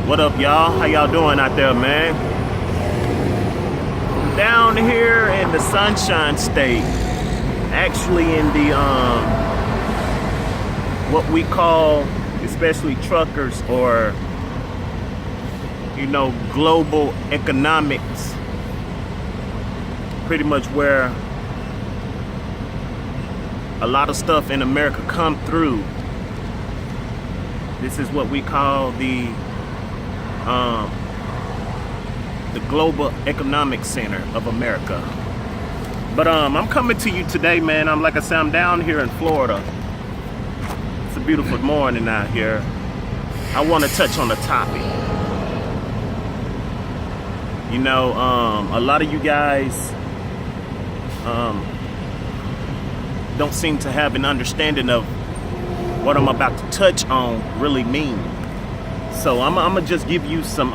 What up, y'all? How y'all doing out there, man? Down here in the Sunshine State, actually in the what we call, especially truckers or global economics, pretty much where a lot of stuff in America come through. This is what we call the Global Economic Center of America. But I'm coming to you today, man. Like I said, I'm down here in Florida. It's a beautiful morning out here. I want to touch on the topic. A lot of you guys don't seem to have an understanding of what I'm about to touch on really means. So I'm gonna just give you some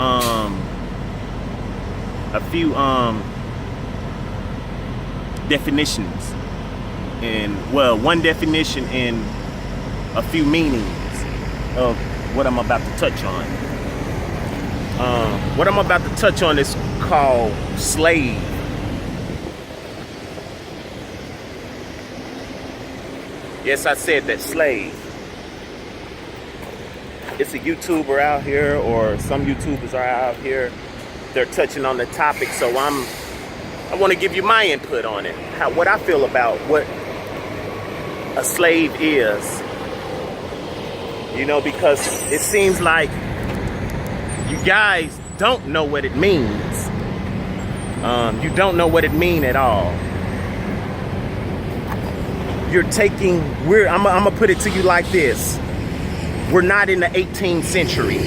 a few definitions, and one definition and a few meanings of what I'm about to touch on. What I'm about to touch on is called slave. Yes, I said that, slave. It's a YouTuber out here, or some YouTubers are out here. They're touching on the topic, so I want to give you my input on it. What I feel about what a slave is. Because it seems like you guys don't know what it means. You don't know what it means at all. I'm gonna put it to you like this. We're not in the 18th century.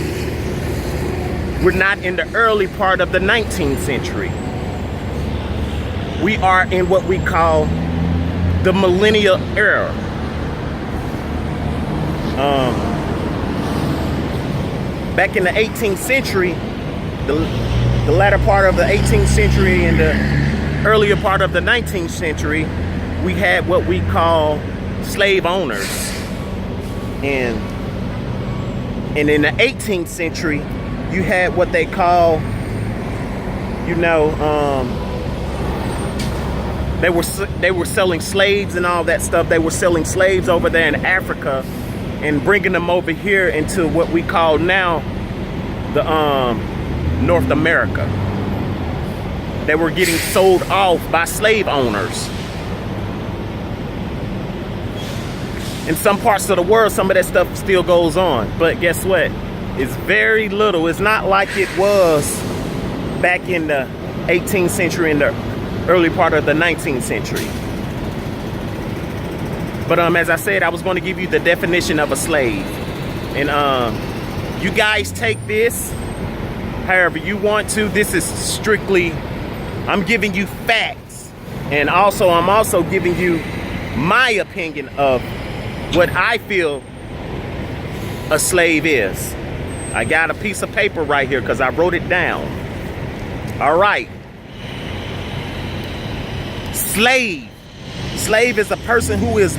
We're not in the early part of the 19th century. We are in what we call the millennial era. Back in the 18th century, the latter part of the 18th century and the earlier part of the 19th century, we had what we call slave owners. And in the 18th century, you had what they call, they were selling slaves and all that stuff. They were selling slaves over there in Africa and bringing them over here into what we call now the North America. They were getting sold off by slave owners. In some parts of the world, some of that stuff still goes on. But guess what? It's very little. It's not like it was back in the 18th century and the early part of the 19th century. But as I said, I was going to give you the definition of a slave. And you guys take this however you want to. This is strictly, I'm giving you facts. And I'm also giving you my opinion of what I feel a slave is. I got a piece of paper right here because I wrote it down. All right. Slave. Slave is a person who is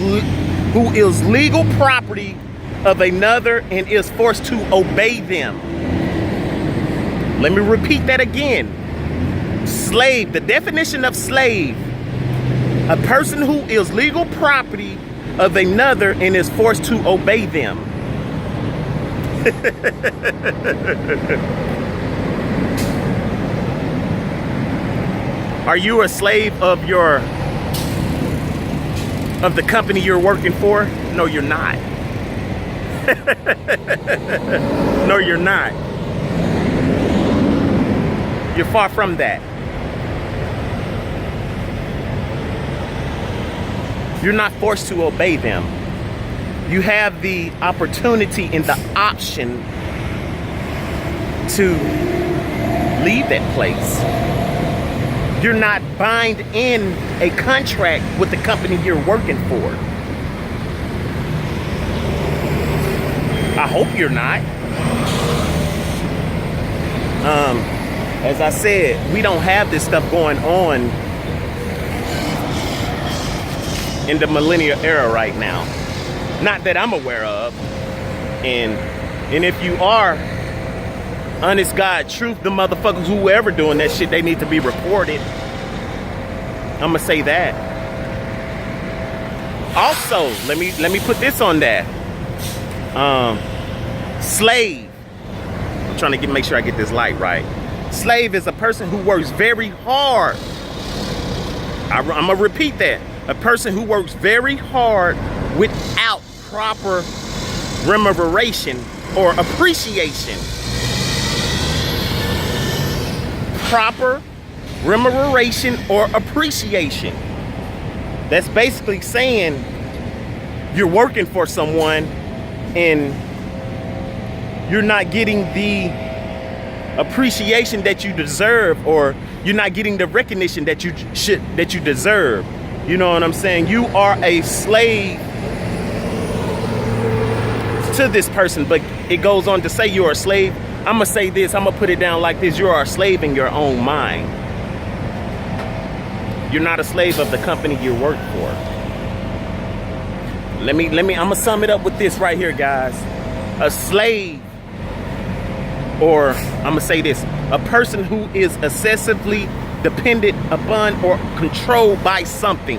legal property of another and is forced to obey them. Let me repeat that again. Slave. The definition of slave: a person who is legal property of another and is forced to obey them. Are you a slave of the company you're working for? No, you're not. No, you're not. You're far from that. You're not forced to obey them. You have the opportunity and the option to leave that place. You're not bound in a contract with the company you're working for. I hope you're not. As I said, we don't have this stuff going on in the millennial era right now. Not that I'm aware of. And if you are Honest God, truth, the motherfuckers, whoever doing that shit, they need to be reported. I'ma say that. Also, let me put this on that. Slave. I'm trying to make sure I get this light right. Slave is a person who works very hard. I'm gonna repeat that. A person who works very hard without proper remuneration or appreciation. Proper remuneration or appreciation. That's basically saying you're working for someone and you're not getting the appreciation that you deserve, or you're not getting the recognition that you deserve. You know what I'm saying? You are a slave to this person, but it goes on to say you're a slave. I'm gonna say this, I'm gonna put it down like this: you are a slave in your own mind. You're not a slave of the company you work for. I'm gonna sum it up with this right here, guys. A slave, or I'm gonna say this, a person who is excessively dependent upon or controlled by something.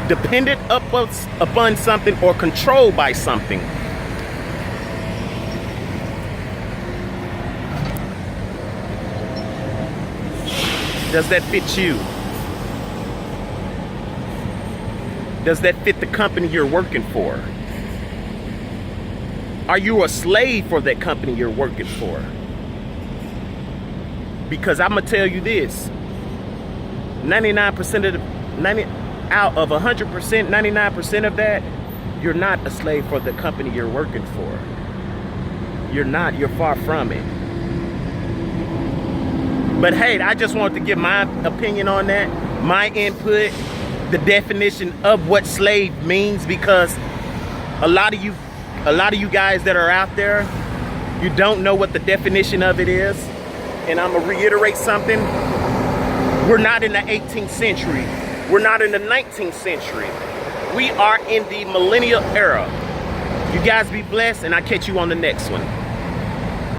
Dependent upon something or controlled by something. Does that fit you? Does that fit the company you're working for? Are you a slave for that company you're working for? Because I'm gonna tell you this: 99% of out of 100%, 99% of that, you're not a slave for the company you're working for. You're not. You're far from it. But hey, I just wanted to give my opinion on that, my input, the definition of what slave means, because a lot of you guys that are out there, you don't know what the definition of it is. And I'm gonna reiterate something. We're not in the 18th century. We're not in the 19th century. We are in the millennial era. You guys be blessed, and I'll catch you on the next one.